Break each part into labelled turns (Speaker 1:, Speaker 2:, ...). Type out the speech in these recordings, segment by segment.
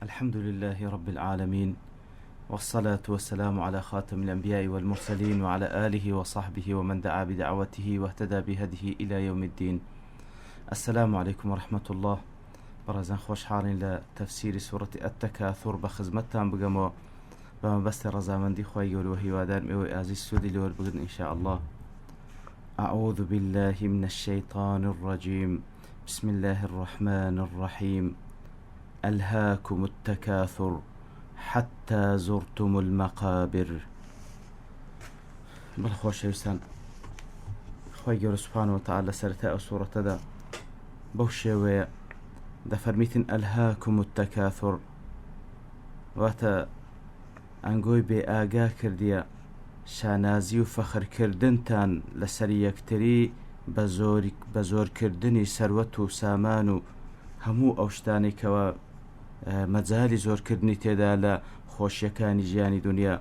Speaker 1: الحمد لله رب العالمين، والصلاة والسلام على خاتم الأنبياء والمرسلين وعلى آله وصحبه ومن دعا بدعوته واهتدى بهديه إلى يوم الدين. السلام عليكم ورحمة الله. برزان خوش حالين لتفسير سورة التكاثر بخزمتان بقمو بما بست رزامندي خواهي قول وهي وادان ميوي آزي السودي لور بقدن إن شاء الله. أعوذ بالله من الشيطان الرجيم. بسم الله الرحمن الرحيم. ألهاكم التكاثر حتى زرتم المقابر. بالخوش يسان خوي قول سبحانه وتعالى سرتاء سورة دا بوشي دفرميتن ألهاكم التكاثر واتا أنقوي بآقا كرديا شانازي وفخر كردنتان لسري يكتري بزور كردني سروتو سامانو همو أوشتاني كوا مجالی زۆرکردنی تێدا لە خۆشیەکانی ژیانی دنیا.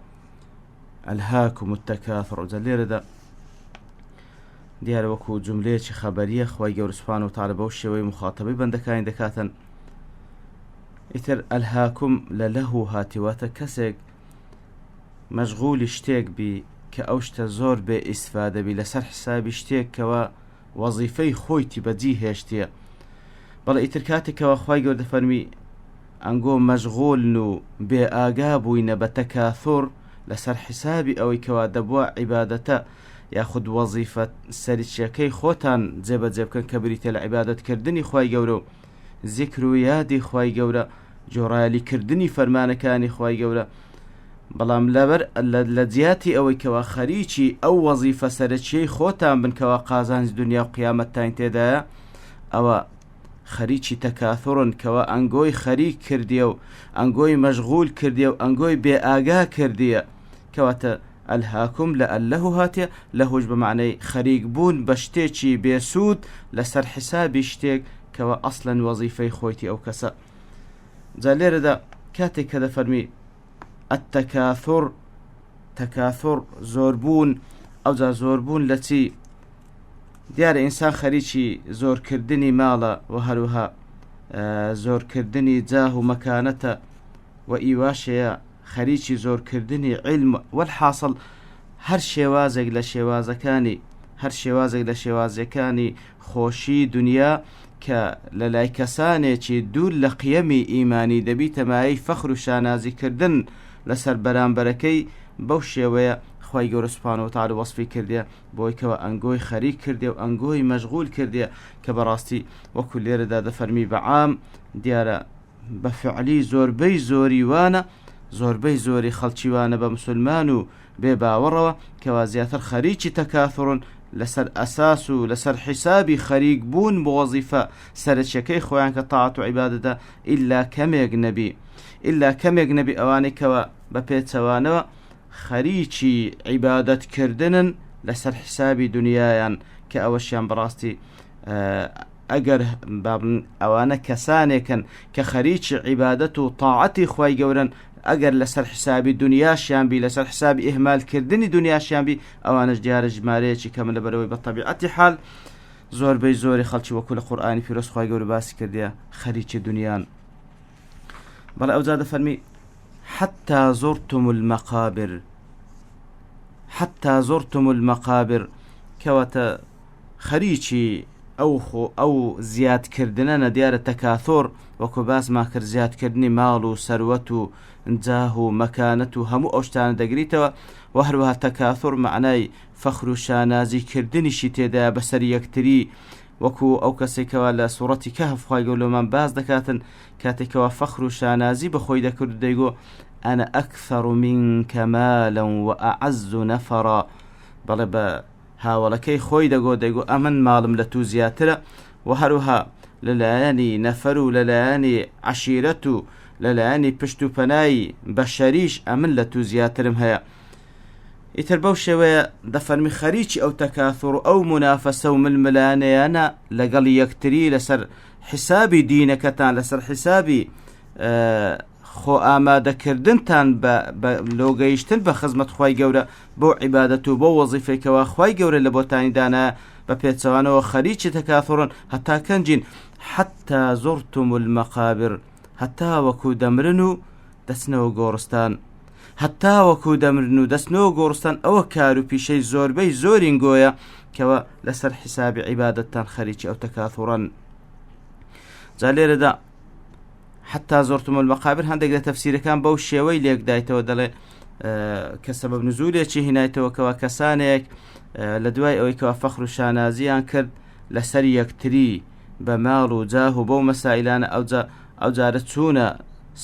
Speaker 1: ئەلهاکم التەکاثر جا لێرەدا دیارە وەکو جوملەیەکی خەبەریە خوای گەورە سوبحانەهو وتەعالە بەو شێوەی مخاتەبەی بەندەکانی دەکاتن. ئیتر ئەلهاکم لە لەهو هاتیواتە کەسێک مەشغولی شتێک بی کە ئەو شتە زۆر بێ ئیسفادە بی لەسەر حسابی شتێک کەوە وەزیفەی خۆیتی بەجی هێشتیە. بەڵێ ئیتر کاتێکەوە خوای گەورە دەفەرمی ئەنگۆ مەشغوڵن و بێ ئاگا بووینە بە تەکاثر لەسەر حسابی ئەوەی کەوا دەبووە عیبادەتە یاخود وەزیفە سەرچیەکەی خۆتان جێبەجێ بکەن کە بریتە لە عیبادەتکردنی خوای گەورە و زیکر و یادی خوای گەورە، جۆڕایەلیکردنی فەرمانەکانی خوای گەورە. بەڵام لەبەر لە جیاتی ئەوەی کەوا خەریکی ئەو وەزیفە سەرچیەی خۆتان بن کەوا قازانجی دنیا و قیامەتتان تێدایە، ئەوە خەریکی تەکاثرن کەوە ئەنگۆی خەریک کردیە و ئەنگۆی مەشغول کردیە و ئەنگۆی بێ ئاگا کردیە. کەواتە ئەلهاکم لە ئەلەهو هاتیە، لەهوش بە معنەی خەریک بوون بە شتێکی بێسوود لەسەر حسابی شتێک کەوە ئەسڵەن وەزیفەی خۆیتی ئەو کەسە. جا لێرەدا کاتێک کە دەفەرمی ئەتەکاثر تەکاثر زۆربوون، ئەوجا زۆربوون لە چی؟ دیارە ئینسان خەریکی زۆرکردنی ماڵە و هەروەها زۆرکردنی جاه و مەکانەتە و ئیواشەیە خەریکی زۆرکردنی علم والحاصل هەر شێوازێک لە شێوازەکانی خۆشی دنیا کە لە لای کەسانێکی دوور لە قیەمی ئیمانی دەبیتە مایەی فەخر و شانازیکردن لەسەر بەرامبەرەکەی. بەو شێوەیە خوای گەورە سوبحانەهو وتەعالە وەسفی کردیە بۆی کەوە ئەنگۆی خەریک کردیە و ئەنگۆی مەشغول کردیە کە بەڕاستی وەکو لێرەدا دەفەرمی بەعام دیارە بە فعلی زۆربەی زۆری وانە، زۆربەی زۆری خەڵکی وانە بە مسلمان و بێ باوەڕەوە کەوا زیاتر خەریکی تەکاثرن لەسەر ئەساس و لەسەر حیسابی خەریک بوون بۆ وەزیفە سەرچیەکەی خۆیان کە تاعەت و عیبادەتە ئیلا کەمێک نەبی ئەوانەی کەوە بە پێچەوانەوە خەریکی عیبادەتکردنن لەسەر حسابی دنیایان کە ئەوەشیان بەڕاستی ئەگەر بابن ئەوانە کەسانێکن کە خەریکی عیبادەت و تاعەتی خوای گەورەن ئەگەر لەسەر حسابی دنیاشیان بی لەسەر حسابی ئیهمالکردنی دنیاشیان بی ئەوانش دیارە ژمارەیەکی کەم لەبەرەوەی بە تەبیعەتی حال زۆربەی زۆری خەڵکی وەکو لە قورئانی پیرۆز خوای گەورە باسی کردیە خەریکی دنیان. بەڵێ ئەوجا دەفەرمی حتى زرتم المقابر کەواتە خەریکی ئەو زیادکردنە دیارە تەکاثر وەکو باسما کرد زیادکردنی ماڵ و سەروەت و جاه و مەکانەت و هەموو ئەو شتانە دەگریتەوە و هەروەها تەکاثر معنای فەخر و شانازیکردنیشی تێدایە بەسەر یەکتری وەکو ئەو کەسێکەوە لە سوڕەتی کەهف خوای گەورەمان باز دەکاتن کاتێکەوە فەخر و شانازی بەخۆی دەکرد دەیگۆ أنا أكثر منك مالا وأعز نفرا. بەڵێ بە هاوڵەکەی خۆی دەگۆ ئەمن ماڵم لە تو زیاترە و هەروها لەلایەنی نەفەر و لەلایەنی عەشیرەت و لەلایەنی پشت و پەنای بەشەریش ئەمن لە تو زیاترم هەیە. ئیتر بەو شێوەیە دەفەرمی خەریکی ئەو تەکاثر و ئەو منافەسە و ململانەیانە لەگەڵ یەکتری لەسەر حسابی دینەکەتان لەسەر حسابی خۆ ئامادەکردنتان بە لۆگەیشتن بە خزمەت خوای گەورە بۆ عیبادەت و بۆ وەزیفەیەکەوە خوای گەورە لە بۆتانی دانا بە پێچەوانەوە خەریکی تەکاثرن هەتا کەنجین حتى زرتم المقابر هەتا وەکو دەمرن و دەچنەوە گۆڕستان، هەتا وەکو دەمرن و دەچنەوە گۆڕستان. ئەوە کار و پیشەی زۆربەی زۆرین گۆیە کەوە لەسەر حیسابی عیبادەتتان خەریکی ئەو تەکاثوڕن. جا لێرەدا حتا زۆرتم المەقابر هەندێک لە تەفسیرەکان بەو شێوەی لێکدایتەوە، دەڵێ کە سەبەب نزولێکی هینایتەوە کەوا کەسانێک لە دوای ئەوەی کەوا فەخر و شانازیان کرد لەسەر یەکتری بە ماڵ و جاه و بەو مەسائلانە ئەو جارە چوونە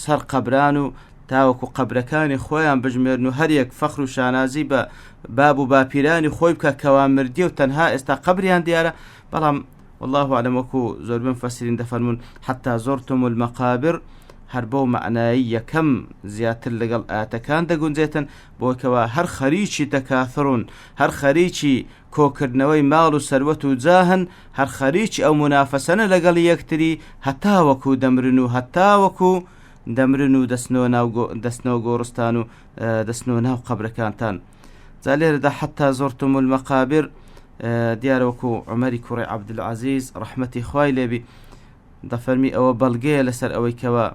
Speaker 1: سەر قەبران و تاوەکو قەبرەکانی خۆیان بژمێرن و هەریەک فەخر و شانازی بە باب و باپیرانی خۆی بکە کەوا مردی و تەنها ئێستا قەبریان دیارە. بەڵام والله أعلم وەکو زۆربەی مفەسرین دەفەرمون حتا زۆرتم المەقابر هەر بەو معنایی یەکەم زیاتر لەگەڵ ئاەتەکان دەگونجێتن بۆکەوە هەر خەریکی تەکاثڕون، هەر خەریکی کۆکردنەوەی ماڵ و سەروەت و جاهن، هەر خەریکی ئەو منافەسەنە لەگەڵ یەکتری هەتا وەکو دەمرن و هەتا وەکو دەمرن و دەستنەوە گۆڕستان و دەستنەوە ناو قەبرەکانتان. جا لێرەدا حتا زۆرتم المەقابر دیارە وەکو عومەری کوڕی عەبدولعەزیز ڕەحمەتی خوای لێبی دەفەرمی ئەوە بەڵگەیە لەسەر ئەوەی کەوە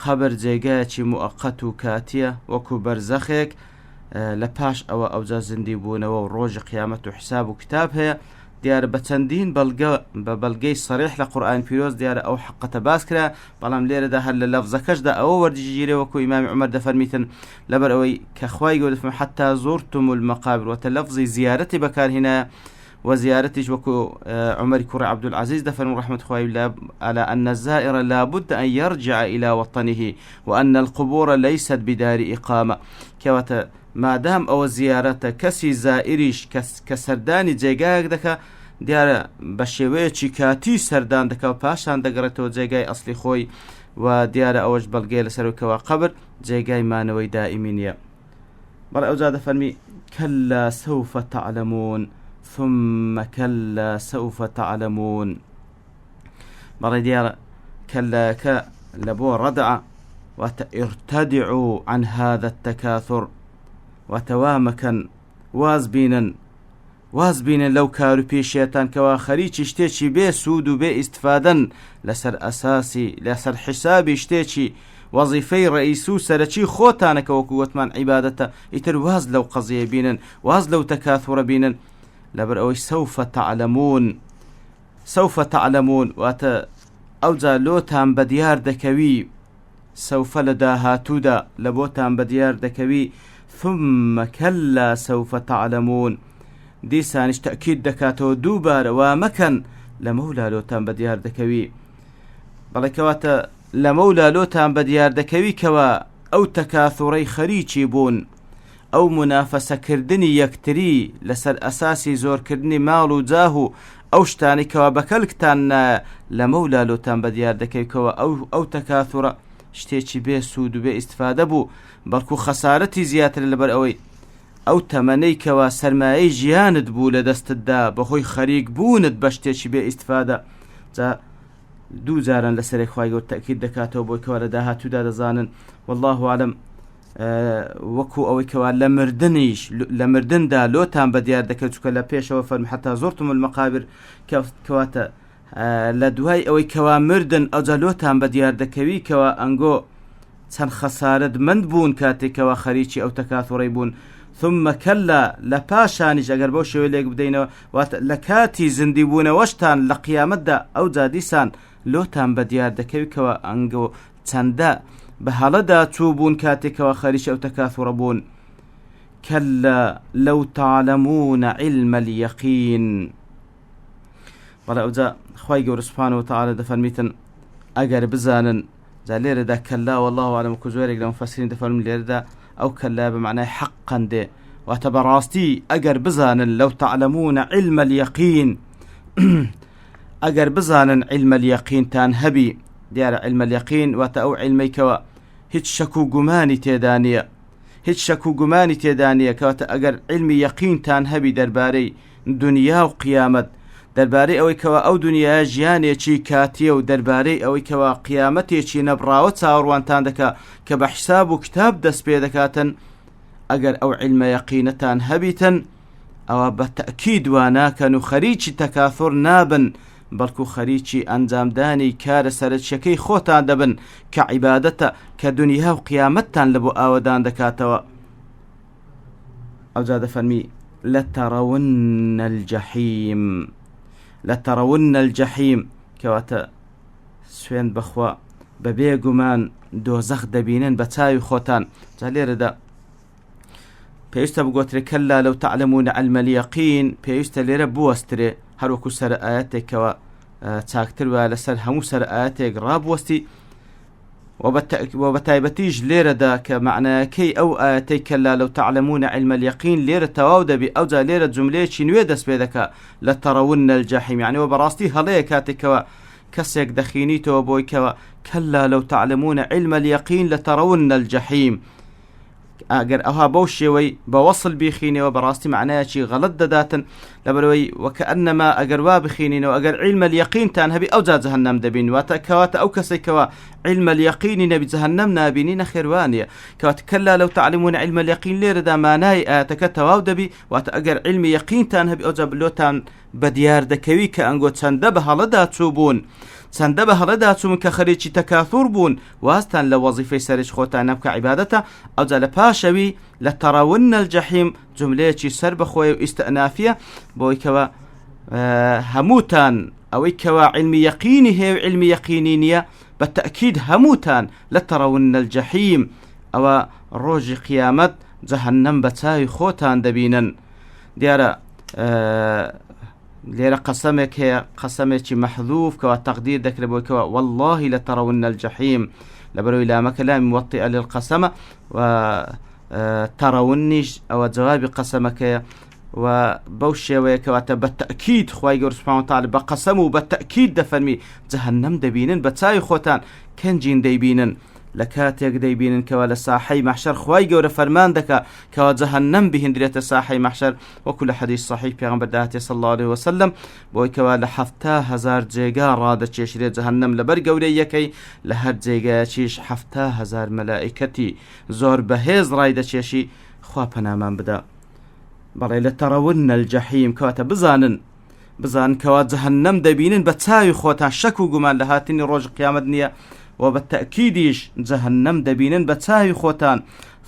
Speaker 1: قەبر جێگایەکی موئەقەت و کاتیە وەکو بەرزەخێک لە پاش ئەوە ئەوجا زیندی بوونەوە و ڕۆژی قیامەت و حساب و کتاب هەیە. دیارە بە چەندین بە بەڵگەی سەریح لە قورئان پیرۆز دیارە ئەو حەقەتە باس کرا، بەڵام لێرەدا هەر لە لەفزەکەشدا ئەوە وەرجگیرێ وەکو ئیمامی عومەر دەفەرمیتن لەبەر ئەوەی کە خوای گەورە دەفەرمێ حتا زۆرتم المەقابر وەتە لەفزی زیارەتی بەکارهێنایە وزيارتش وكو عمر كرة عبد العزيز دفن رحمة خواه على أن الزائر لابد أن يرجع إلى وطنه وأن القبور ليست بدار إقامة كواتا ما دام أو زيارة كسي زائريش كسرداني جيغاك دكا دیارە بە شێوەیەکی کاتی سەردان دەکە و پاشان دەگەڕێتەوە جێگای ئەسلی خۆی و دیارە ئەوەش بەڵگەی لەسەرکەوە قەبر جێگای مانەوەی دائیمی نییە. بەڵێ ئەوجا دەفەرمی كلا سوف تعلمون ثم كلا سوف تعلمون. بەڵێ دیارە كلاکە لە بۆ ڕەدع واتە ارتدعوا عن هذا التكاثر وتوامكن واز بینن لەو کار و پێشێتان کەوا خەریکی شتێکی بێ سوود و بێ ئیستفادەن لەسەر ئەساسی لەسەر حیسابی شتێکی وەزیفەی ڕئیس و سەرەکی خۆتانەکە وەکو وتمان عیبادەتە، ئیتر واز لەو قەزیە بینن، واز لەو تەکاثوڕە بینن. لەبەر ئەوەی سوف تعلمون واتە ئەوجا لۆتان بەدیار دەکەوی، سوفە لە داهاتوودا لە بۆتان بەدیار دەکەوی، ثم كلا سوف تعلمون دیسانش تأکید دەکاتەوە دووبارە وا مەکەن لە مەولا لۆتان بەدیار دەکەوی. بەڵێ کەواتە لە مەولا لۆتان بەدیار دەکەوی کەوە ئەو تەکاثوڕەی خەریکی بوون، ئەو منافەسەکردنی یەکتری لەسەر ئەساسی زۆرکردنی ماڵ و جاه و ئەو شتانی کەوا بەکەلکتان لە مەولا لۆتان بەدیار دەکەویکەوە ئەو تەکاثوڕە شتێکی بێ سوود و بێ ئیستفادە بوو، بەڵکو خەسارەتی زیاتر لەبەر ئەوەی ئەو تەمەنەی کەوا سەرمایەی ژیانت بوو لە دەستتدا بەهۆی خەریک بوونت بە شتێکی بێ ئیستفادە. جا دوو جاران لەسەرێک خوای گەورە تەکید دەکاتەوە بۆی کەوا لە داهاتوودا دەزانن والله عالم وەکو ئەوەی کەوا لە مردندا لۆتان بەدیار دەکەوت چکە لە پێشەوە فەرمی حتا زۆرتم المەقابر کەواتە لە دوای ئەوەی کەوا مردن ئەوجا لۆتان بەدیار دەکەوی کەوا ئەنگۆ چەند خەسارەت مند بوون کاتێکەوە خەریکی ئەو تەکاثوڕەی بوون. ثم كلا لپاشانیش ئەگەر بەو شێوەیە لێک بدەینەوە واتە لە کاتی زیندی بوونەوەشتان لە قیامەتدا ئەوجا دیسان لۆتان بەدیار دەکەویکەوە ئەنگۆ چەندە بە هەڵەدا چوو بوون کاتێکەوە خەریکی ئەو تەکاثوڕە بوون. كلا لو تعلمون علم اليقين. بەڵێ ئەوجا خوای گەورە سوبحانە وتەعالە دەفەرمیتن ئەگەر بزانن. جا لێرەدا کەلا والله عالم وەکو زۆرێک لە مفەسرین دەفەرمون لێرەدا ئەو کەلا بمعنای حقا دێ واتە بەڕاستی ئەگەر بزانن لو تعلمون علم اليقين ئەگەر بزانن علم اليقين تان هەبی. دیارە علم اليقين واتە ئەو علمەیکەوە هیچ شەک و گومانی تێدا نییە کەواتە ئەگەر علمی یەقینتان هەبی دەربارەی دنیا و قیامەت، دەربارەی ئەوەی کەوا ئەو دنیای ژیانێکی کاتیە و دەربارەی ئەوەی کەوا قیامەتێکی نەبراوە چاوەڕوانتان دەکا کە بە حیساب و کتاب دەست پێ دەکاتن، ئەگەر ئەو علمە یەقینەتان هەبیتن ئەوە بە تەئکید واناکەن و خەریکی تەکاثوڕ نابن بەڵکو خەریکی ئەنجامدانی کارە سەرچیەکەی خۆتان دەبن کە عیبادەتە کە دنیا و قیامەتتان لە بۆ ئاوەدان دەکاتەوە. ئەوجا دەفەرمی لەتەڕەون الجەحیم، لەتەڕەون الجەحیم کەواتە سوێن بەخوا بە بێگومان دۆزەخ دەبینن بە چاوی خۆتان. جا لێرەدا پێویستە بگوترێ کەلا لەو تەعلەمونە عەلمە اليەقین، پێویستە لێرە بوەسترێ هەروەکو سەر ئاەتێکەوە چاکتر وە لەسەر هەموو سەر ئاەتێک ڕابوەستی و بە تایبەتیش لێرەدا کە معناکەی ئەو ئاەتەی کەلا لەو تەعلەمونە عەلمە اليەقین لێرە تەواو دەبی. ئەوجا لێرە جوملەیەکی نوێ دەست پێ دەکا لەتەڕەون الجەحیم، یعنیەوە بەڕاستی هەڵەیە کاتێکەوە کەسێک دەخینیتەوە بۆی کەوە کەلا لەو تەعلەمونە عەلمە اليەقین لەتەڕەون الجەحیم. ئەگەر ئەوها بەو شێوەی بە وەصل بیخینەوە بەڕاستی معنایەکی غەڵەت دەداتن، لەبەرەوەی وەکەئەنەما ئەگەر وا بخینینەوە ئەگەر عیلمە اليەقینتان هەبی ئەوجا جەهەنەم دەبین، واتە کەواتە ئەو کەسێکەوە عیلمە اليەقینی نەبی جەهەنەم نابینی نەخێوانیە. کەواتە کەلا لەو تەعلەمونە عیلمە اليەقین لێرەدا مانای ئاەتەکە تەواو دەبی، واتە ئەگەر عیلمی یەقینتان هەبی ئەوجا بلۆتان بە دیار دەکەوی کە ئەنگۆ چەندە بە هەڵەدا چوو بوون، چەندە بە هەڵەدا چوون کە خەریکی تەکاثور بوون، واستان لە وەزیفەی سەرش خۆتان نەبکە عیبادەتە. ئەوجا لە پاشەوی لەتەڕەون الجەحیم جملەیەکی سەر بەخۆی و ئیستئنافیە بۆی کەوە هەمووتان ئەوەی کەوا عیلمی یەقینی هەیە و عیلمی یەقینی نییە بە تەئکید هەمووتان لەتەڕەون الجەحیم، ئەوە ڕۆژی قیامەت جەهەنەم بە چاوی خۆتان دەبینن. دیارە لێرە قەسەمێک هەیە، قەسەمێکی مەحذوف کەوا تەقدیر دەکرێت بۆی کەوە والله لەتەڕەون الجەحیم، لەبەرەوەی لامەکە لامی موەطئە للقەسەمە و تەڕەونیش ئەوە جوابی قەسەمەکەیە و بەو شێوەیە کەواتە بە تەئکید خوای گەورە سوبحانەهو وتەعالا بە قەسەم و بە تەئکید دەفەرمی جەهەنەم دەبینن بە چاوی خۆتان. کەنجین دەیبینن لە کاتێک دەیبینن کەوا لە ساحەی مەحشەر خوای گەورە فەرمان دەکا کەوا جەهەنەم بهێنرێتە ساحەی مەحشەر، وەکو لە حەدیث صحیح پێغەمبەر داهاتێ صلی الله عليه وسلم بۆی کەوا لە 7,000 جێگا ڕادەچێشرێت جەهەنەم لەبەر گەورەی یەکەی، لە هەر جێگایەکیش 7,000 مەلائیکەتی زۆر بەهێز ڕای دەچێشی. خوا پەنامان بدا. بەڵێ لەتەڕەون الجەحیم کەواتە بزانن کەوا جەهەنەم دەبینن بە چاوی خۆتان، شەک و گومان لە هاتنی ڕۆژ قیامەت نییە و بە تەئکیدیش جەهەنەم دەبینن بە چاوی خۆتان.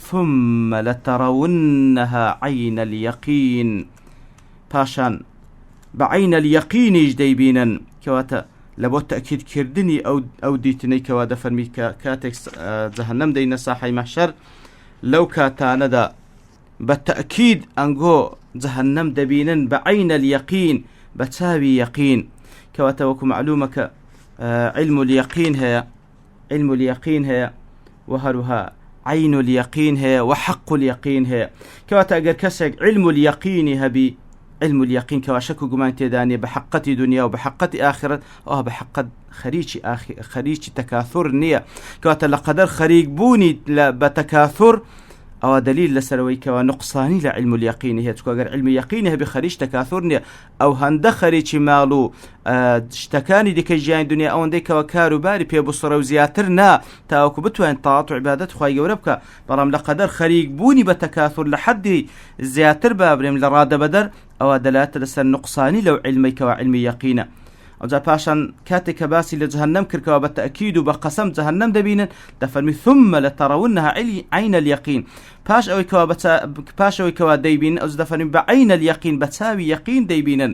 Speaker 1: ثم لترونها عین اليەقین، پاشان بە عین اليەقینیش دەیبینن کەواتە لە بۆ تەئکیدکردنی ئەو دیتنەی کەوا دەفەرمی کە کاتێک جەهەنەم دەینە ساحەی مەحشەر لەو کاتانەدا بە تەئکید ئەنگۆ جەهەنەم دەبینن بە عین اليەقین بە چاوی یەقین. کەواتە وەکو معلومە کە علم اليەقین هەیە، علم اليەقین هەیە و هەروها عین اليەقین هەیە و حەق اليەقین هەیە. کەواتە ئەگەر کەسێک علم اليەقینی هەبی، علم اليەقین کەوا شەک و گومان تێدانێ بە حەقەتی دنیا و بە حەقەتی ئاخرەت، ئەوە بە حەقەت خەریکی تەکاثور نییە. کەواتە لە قەدەر خەریک بوونی بە تەکاثور ئەوە دلیل لەسەرەوەی کەوا نقصانی لە علم اليەقینی هەیە، چکە ئەگەر علمی یەقینی هەبی خەریک تەکاثور نییە. ئەو هەندە خەریکی ماڵ و شتەکانی دیکەی ژیانی دنیا ئەوەندەی کەوا کاروباری پێبوسڕە و زیاتر نا تاوەکو بتوانین تاعات و عیبادەت خوای گەورە بکە، بەڵام لە قەدەر خەریک بوونی بە تەکاثور لە حەدی زیاتر بابرێم لە ڕادەبەدەر، ئەوە دەلاتە لەسەر نقصانی لەو علمەی کەوا علمی یەقینە. ئەوجا پاشان کاتێک کە باسی لە جەهەنەم کردکەوە بە تەئکید و بە قەسەم جەهەنەم دەبینن، دەفەرمی ثم لترونها عین اليەقین، پاشەوەی کەوا دەیبینن ئەوز دەفەرمی بە عین اليەقین بە چاوی یەقین دەیبینن،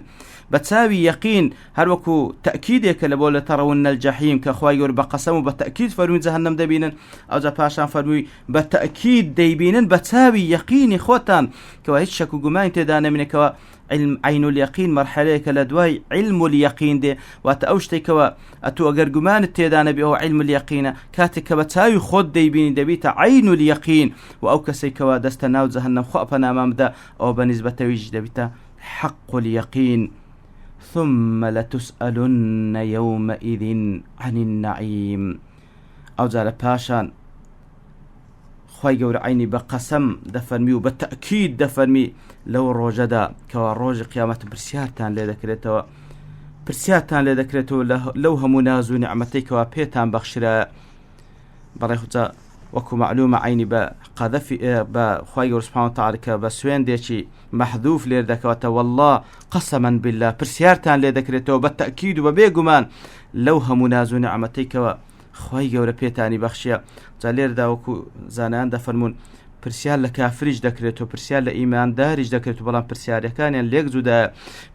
Speaker 1: بە چاوی یەقین، هەروەکو تەئکیدێکە لە بۆ لترون الجەحیم کە خوای گەورە بە قەسەم و بە تەئکید فەرمووی جەهەنەم دەبینن. ئەوجا پاشان فەرمووی بە تەئکید دەیبینن بە چاوی یەقینی خۆتان، کەوا هیچ شەک و گومانی تێدا نەمێنێتەوە علم عین اليەقین مەرحەلەیەکە لە دوای علم اليەقین دێ، واتە ئەو شتێکەوە ئەتو ئەگەر گومانت تێدا نەبی ئەوە علم اليەقینە، کاتێک کە بە چاوی خۆت دەیبینی دەبیتە عین اليەقین و ئەو کەسێکەوە دەستە ناو جەهەنەم خوا پەنامان بدە ئەوە بە نیسبەتەویش دەبیتە حەق اليەقین. ثم لتسألن يومئذ عن النعيم. ئەوجا لە پاشان خوای گەورە عینی بە قەسەم دەفەرمی و بە تەئکید دەفەرمی لەو ڕۆژەدا کەوا ڕۆژی قیامەت پرسیارتان لێ دەکرێتەوە لەو هەموو ناز و نیعمەتەی کەوا پێتان بەخشرایە. بەڵێ خوجا وەکو معلومە عینی بە قەدەفی بە خوای گەورە سوبحانەهو وتعالا کە بە سوێندێکی مەحذوف لێر دەکەوێتە والله قەسەماً بالله پرسیارتان لێ دەکرێتەوە بە تەئکید و بە بێگومان لەو هەموو ناز و نعمەتەیکەوە خوای گەورە پێتانی بەخشیە. جا لێردا وەکو زانایان دەفەرمون پرسیار لە کافریش دەکرێت و پرسیار لە ئیمانداریش دەکرێت و بەڵام پرسیارەکانیان لێک جوودایە.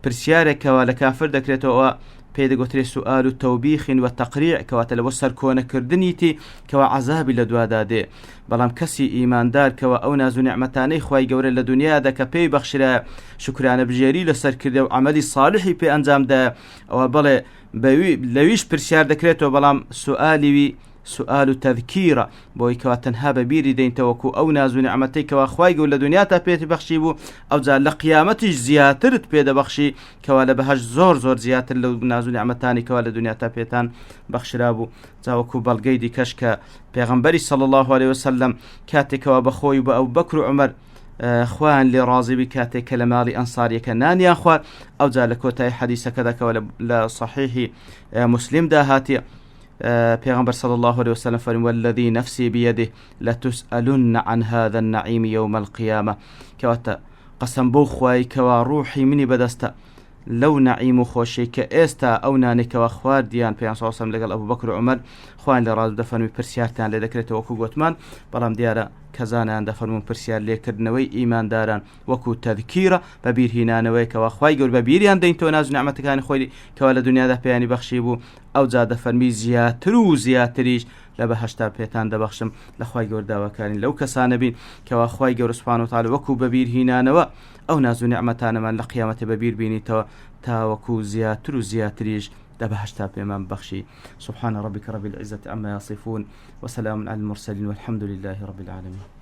Speaker 1: پرسیارێکەوە لە کافر دەکرێتەوە پێی دەگوترێت سوئال و تەوبیخین و تەقریع کەواتە لەبۆ سەرکۆنەکردنیتی کەوا عەزابی لە دوادا دێ. بەڵام کەسی ئیماندار کەوە ئەو ناز و نعمەتانەی خوای گەورە لە دنیادا کە پێی بەخشرا شکرانە بژێری لەسەر کردە و عەمەلی صالحی پێ ئەنجامدا ئەوە بەڵێ لەویش پرسیار دەکرێتەوە بەڵام سوئالی سؤال و تذکیرە بۆی کەوا تەنها بە بیری دەینتەوەکو ئەو ناز و نعمەتەی کەوا خوای گەورە لە دنیا تا پێتی بەخشی بوو ئەوجا لە قیامەتیش زیاترت پێدەبەخشی کەوا لە بەهەشت زۆر زیاتر لەو ناز و نعمەتانی کەوا لە دنیا تا پێتان بەخشرا بوو. جا وەکو بەڵگەی دیکەش کە پێغەمبەری صلی الله علیه وسلم کاتێکەوە بەخۆی بە ئەو بەکر و عومەر خوان لێ ڕازی بی کاتێک کە لە ماڵی ئەنساریەکە نانیان خوارد ئەوجا لە کۆتای حەدیسەکەداکەوە لە صحیحی مسلمدا هاتیە پیغمبر صلى الله عليه وسلم فرمى والذي نفسي بيده لتسألن عن هذا النعيم يوم القيامة كواتا قسم بو خواي كوا روحي مني بدستا لو نعيم خوشي كإستا أو نانك وأخوار ديان بيان صلى الله عليه وسلم لقال أبو بكر وعمر خوان لراز دفن برسيارتان لذكرته وكو قوتمان بلام ديارا كزانان دفرمون برسيار ليكردنوي إيمان داران وكو تذكيرة ببير هنانوي كوا خواي قول ببيريان دينتو ناز نعمتك كان خوي كوا لدنيا ده بياني بخشيبو أو زاد فرمي زياترو زياتريش لبهشتا بيتان دبخشم لخواي قول داوكارين لو كسان بين كوا خواي قول سبحانه وتعالى وكو ببير هنانوا أو ناز نعمتان من لقيامة ببير بيني تا وكو زياترو زياتريش دبهشتا بيمان بخشي. سبحان ربك رب العزة عما يصفون وسلام على المرسلين والحمد لله رب العالمين.